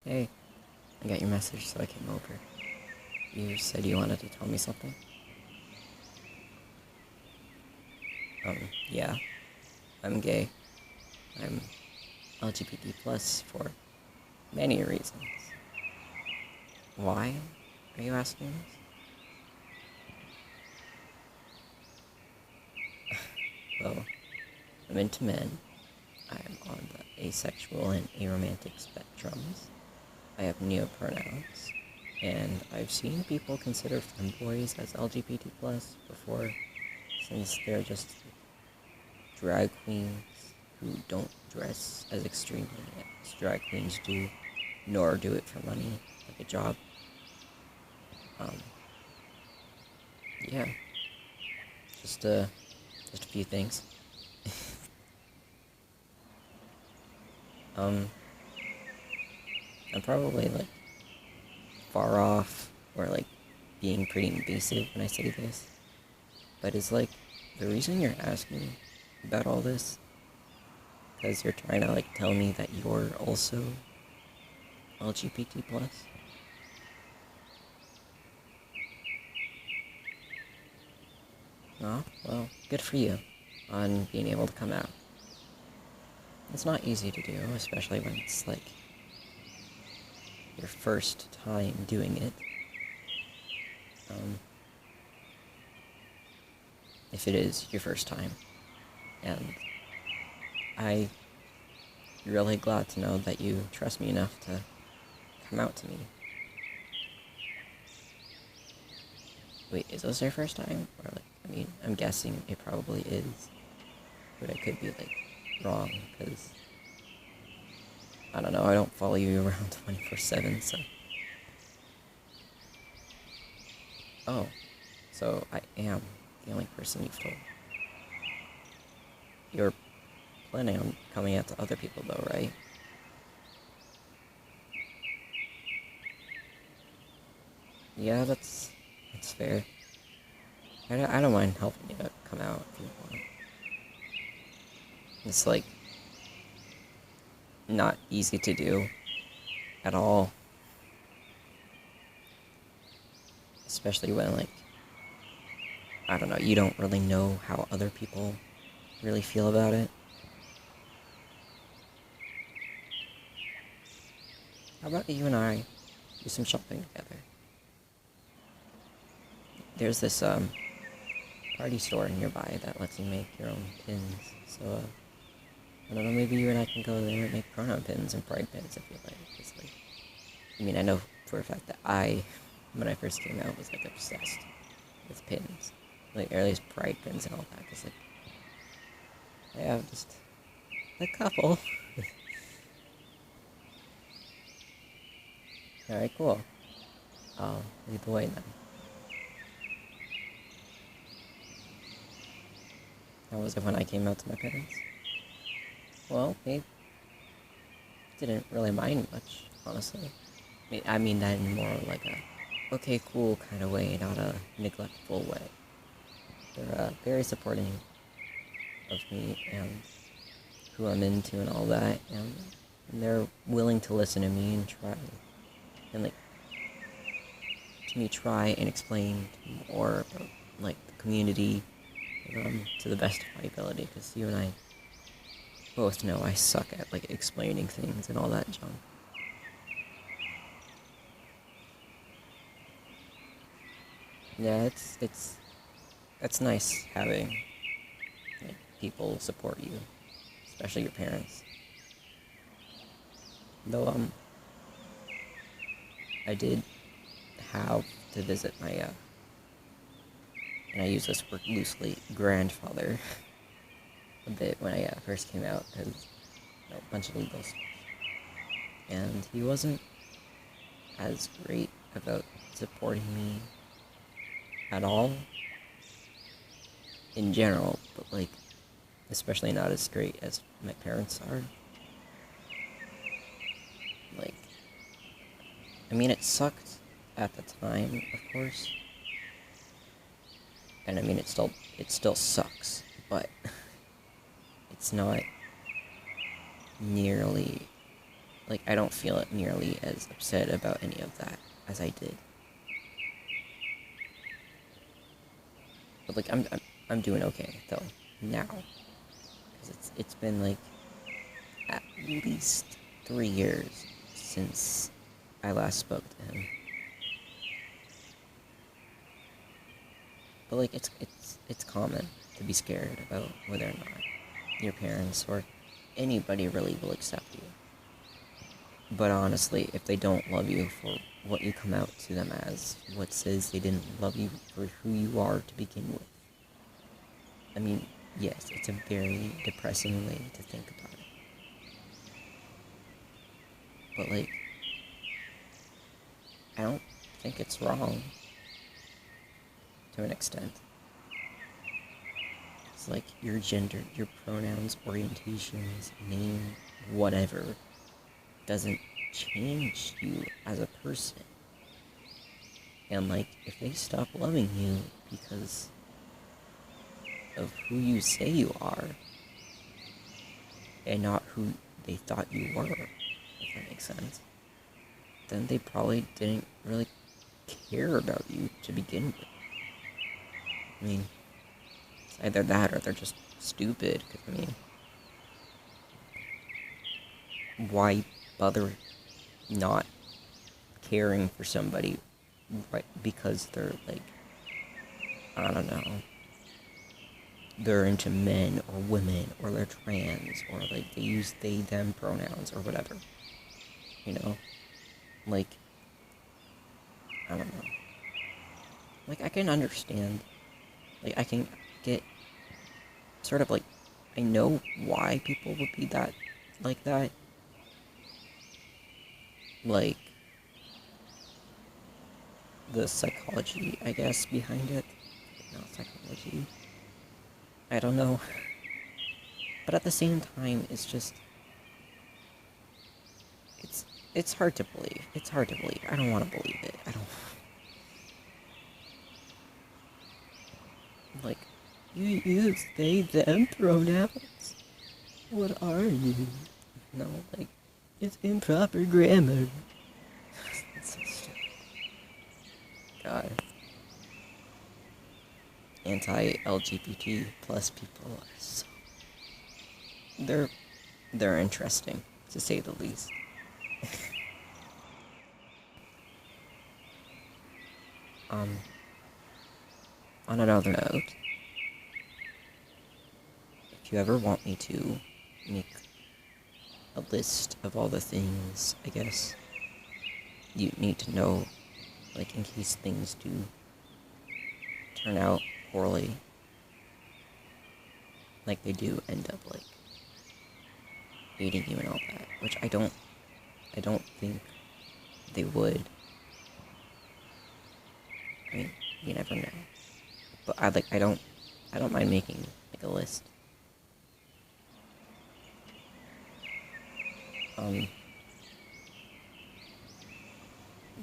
Hey, I got your message, so I came over. You said you wanted to tell me something? Yeah. I'm gay. I'm LGBT plus for many reasons. Why are you asking this? Well, I'm into men. I'm on the asexual and aromantic spectrums. I have neopronouns. And I've seen people consider femboys as LGBT plus before, since they're just drag queens who don't dress as extremely as drag queens do, nor do it for money, like a job. Yeah, just a few things. I'm probably like far off or like being pretty invasive when I say this, but it's like the reason you're asking about all this because you're trying to like tell me that you're also LGBT plus. Oh, well, good for you on being able to come out. It's not easy to do, especially when it's like your first time doing it. If it is your first time. And I'm really glad to know that you trust me enough to come out to me. Wait, is this your first time? Or like, I mean, I'm guessing it probably is. But I could be like wrong, because I don't know, I don't follow you around 24/7, so. Oh, so I am the only person you've told. You're planning on coming out to other people though, right? Yeah, that's fair. I don't mind helping you to come out if you want. It's like not easy to do at all. Especially when like, I don't know, you don't really know how other people really feel about it. How about you and I do some shopping together? There's this party store nearby that lets you make your own pins. So I don't know, maybe you and I can go there and make pronoun pins and pride pins if you like. It's like, I mean, I know for a fact that when I first came out, was like obsessed with pins, like or at least pride pins and all that. Cause like I have just a couple. All right, cool. I'll lead the way then. How was it when I came out to my parents? Well, they didn't really mind much, honestly. I mean that in more like a okay, cool kind of way, not a neglectful way. They're very supporting of me and who I'm into and all that, and they're willing to listen to me and try and like to me try and explain more about like the community to the best of my ability, because you and I both know I suck at like explaining things and all that junk. Yeah, it's nice having like people support you, especially your parents. Though I did have to visit my and I use this word loosely, grandfather a bit when I first came out, because a bunch of legal stuff, and he wasn't as great about supporting me at all in general, but like especially not as great as my parents are. Like, I mean, it sucked at the time, of course, and I mean it still sucks, but it's not nearly like, I don't feel nearly as upset about any of that as I did. But, like, I'm doing okay, though, now. Because it's been, like, at least 3 years since I last spoke to him. But, like, it's common to be scared about whether or not your parents or anybody really will accept you. But honestly, if they don't love you for what you come out to them as, what says they didn't love you for who you are to begin with? I mean, yes, it's a very depressing way to think about it. But, like, I don't think it's wrong, to an extent. It's like your gender, your pronouns, orientations, name, whatever, doesn't change you as a person. And, like, if they stop loving you because of who you say you are, and not who they thought you were, if that makes sense, then they probably didn't really care about you to begin with. I mean, it's either that or they're just stupid, because, I mean, why bother not caring for somebody right because they're, like, I don't know, they're into men or women, or they're trans, or, like, they use they, them pronouns, or whatever, you know? Like, I don't know. Like, I can understand, like, I can get, sort of, like, I know why people would be that, like that. Like, the psychology, I guess, behind it. Not psychology. I don't know. But at the same time, it's just, it's hard to believe. It's hard to believe. I don't want to believe it. I don't... Like, you use they, them pronouns? What are you? No, like, it's improper grammar. It's so stupid. God. Anti-LGBT plus people are so... They're interesting, to say the least. On another note, if you ever want me to make a list of all the things, I guess, you need to know, like, in case things do turn out poorly, like, they do end up, like, hating you and all that, which I don't think they would. I mean, you never know. But I don't mind making, like, a list.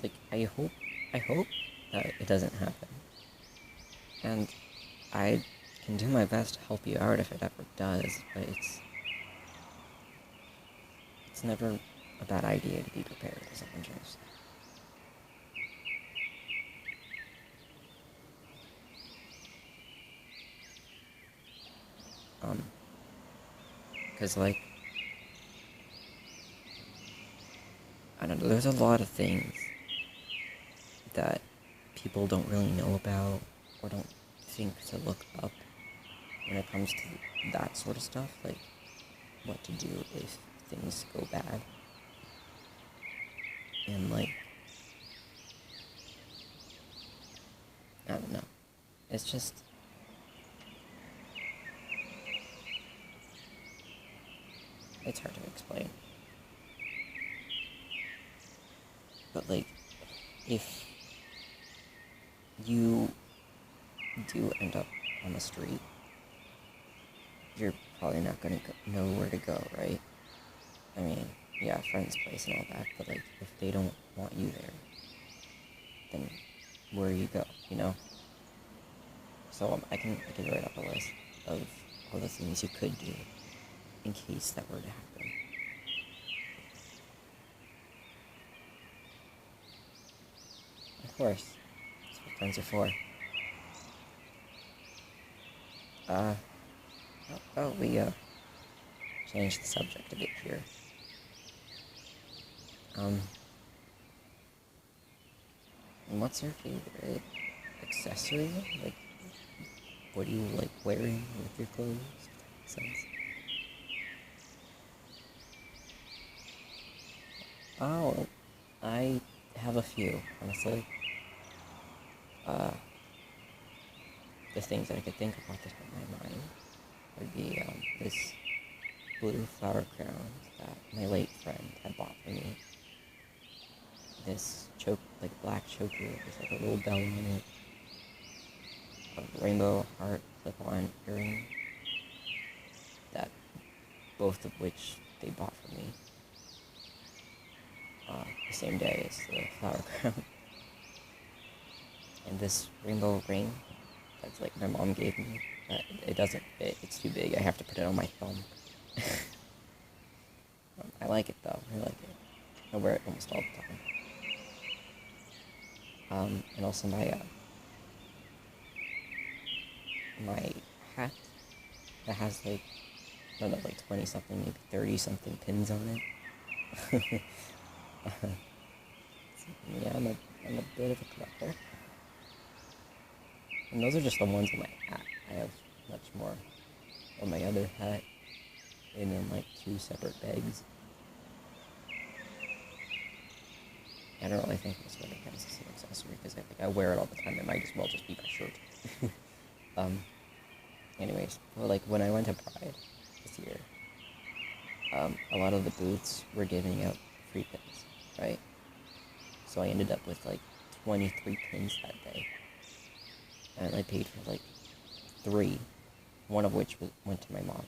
Like, I hope that it doesn't happen. And I can do my best to help you out if it ever does, but it's never a bad idea to be prepared, as I'm trying to say. Because, like, I don't know, there's a lot of things that people don't really know about, or don't think to look up when it comes to that sort of stuff, like, what to do if things go bad. And, like, I don't know. It's just... it's hard to explain. But, like, if you do end up on the street, you're probably not gonna know where to go, right? I mean, yeah, friend's place and all that, but, like, if they don't want you there, then where you go, you know? So, I can write up a list of all the things you could do in case that were to happen. Of course. That's what friends are for. How about we, change the subject a bit here. And what's your favorite accessory? Like, what do you like wearing with your clothes? If that makes sense. Oh, I have a few, honestly. The things that I could think of off the top of my mind would be this blue flower crown that my late friend had bought for me. This black choker with like a little bell on it. A rainbow heart clip-on earring. That both of which they bought for me. The same day as the flower crown. And this rainbow ring that's like my mom gave me. It doesn't fit, it's too big, I have to put it on my thumb. I like it though, I like it. I wear it almost all the time. And also my hat that has like, I don't know, like 20 something, maybe 30 something pins on it. Yeah, I'm a bit of a collector. And those are just the ones on my hat. I have much more on my other hat, and in like 2 separate bags. I don't really think this sweater counts as an accessory, because I think I wear it all the time. It might as well just be my shirt. Anyways, well, like when I went to Pride this year, a lot of the booths were giving out free pins, right? So I ended up with like 23 pins that day. And I paid for like 3, one of which went to my mom.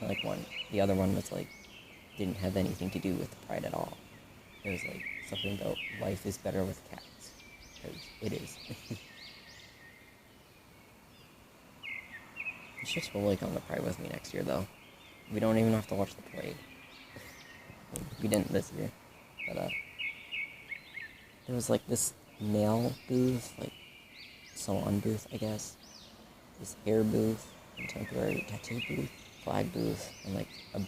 Like one. The other one was like, didn't have anything to do with the Pride at all. It was like something about life is better with cats. Because it is. You should totally come to Pride with me next year though. We don't even have to watch the parade. We didn't this year. But there was like this nail booth, like salon booth, I guess. This hair booth, contemporary tattoo booth, flag booth, and like a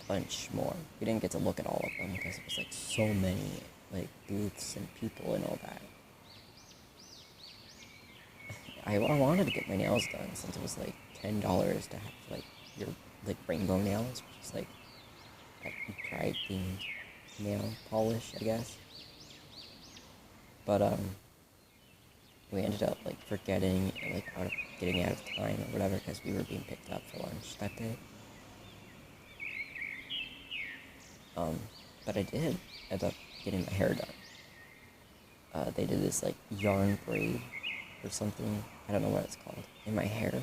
bunch more. We didn't get to look at all of them because it was like so many like booths and people and all that. I wanted to get my nails done since it was like $10 to have like your like rainbow nails, which is like that Pride themed nail polish, I guess. But we ended up like forgetting, like getting out of time or whatever, because we were being picked up for lunch that day. But I did end up getting my hair done. They did this like yarn braid or something, I don't know what it's called, in my hair,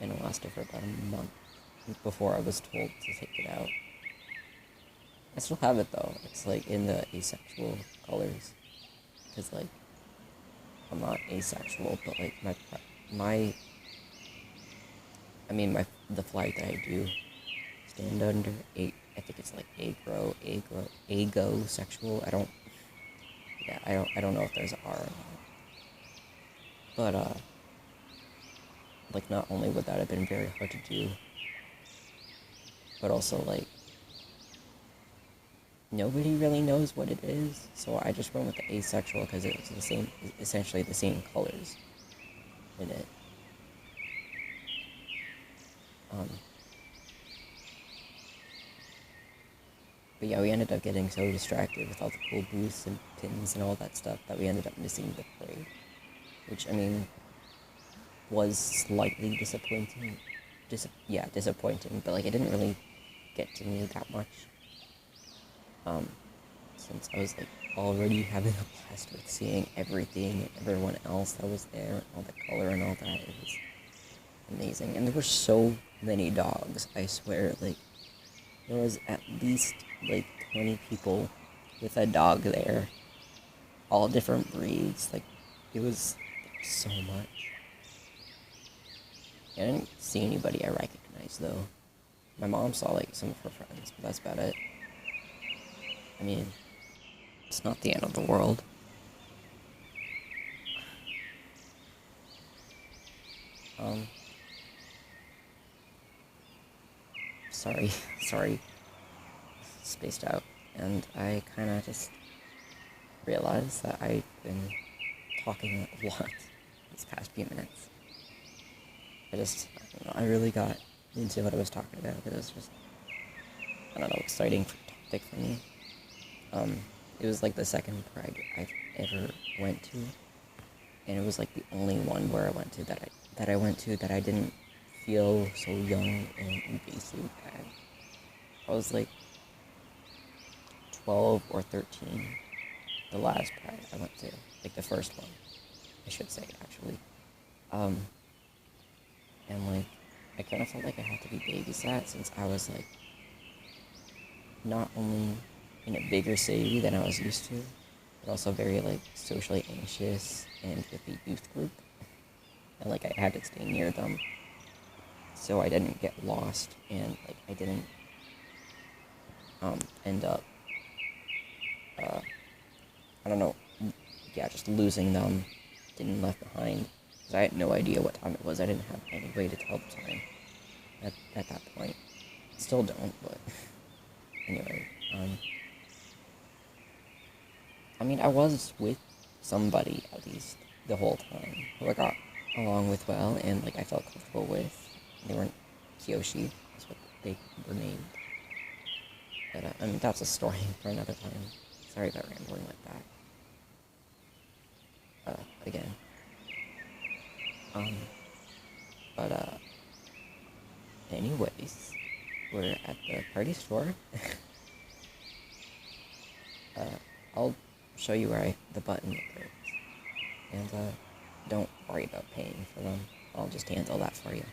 and it lasted for about a month before I was told to take it out. I still have it though. It's like in the asexual colors, because like I'm not asexual, but like the flag that I do stand under, I think it's like agosexual. I don't know if there's an R or not. But like not only would that have been very hard to do, but also like nobody really knows what it is, so I just went with the asexual because it was essentially the same colors in it. But yeah, we ended up getting so distracted with all the cool booths and pins and all that stuff that we ended up missing the parade, which, I mean, was slightly disappointing. Disappointing, but like it didn't really get to me that much. Since I was like already having a blast with seeing everything and everyone else that was there, and all the color and all that. It was amazing. And there were so many dogs, I swear. Like, there was at least like 20 people with a dog there. All different breeds. Like, it was so much. I didn't see anybody I recognized though. My mom saw like some of her friends, but that's about it. I mean, It's not the end of the world. Sorry, spaced out. And I kind of just realized that I've been talking a lot these past few minutes. I don't know, I really got into what I was talking about. It was just, I don't know, exciting topic for me. It was like the second pride I've ever went to, and it was like the only one where I went to that I didn't feel so young and invasive at. I was like 12 or 13, the last pride I went to, like the first one, I should say, actually. And like, I kind of felt like I had to be babysat since I was like, not only in a bigger city than I was used to, but also very like socially anxious and with the youth group. And like, I had to stay near them so I didn't get lost and like I didn't end up I don't know, just losing them, getting left behind, because I had no idea what time it was. I didn't have any way to tell the time at that point. Still don't, but anyway. I mean, I was with somebody, at least, the whole time, who I got along with well, and like I felt comfortable with. They weren't Kyoshi, that's what they were named. But I mean, that's a story for another time. Sorry about rambling like that. Again. But anyways, we're at the party store. I'll show you where the button goes. And, don't worry about paying for them. I'll just handle that for you.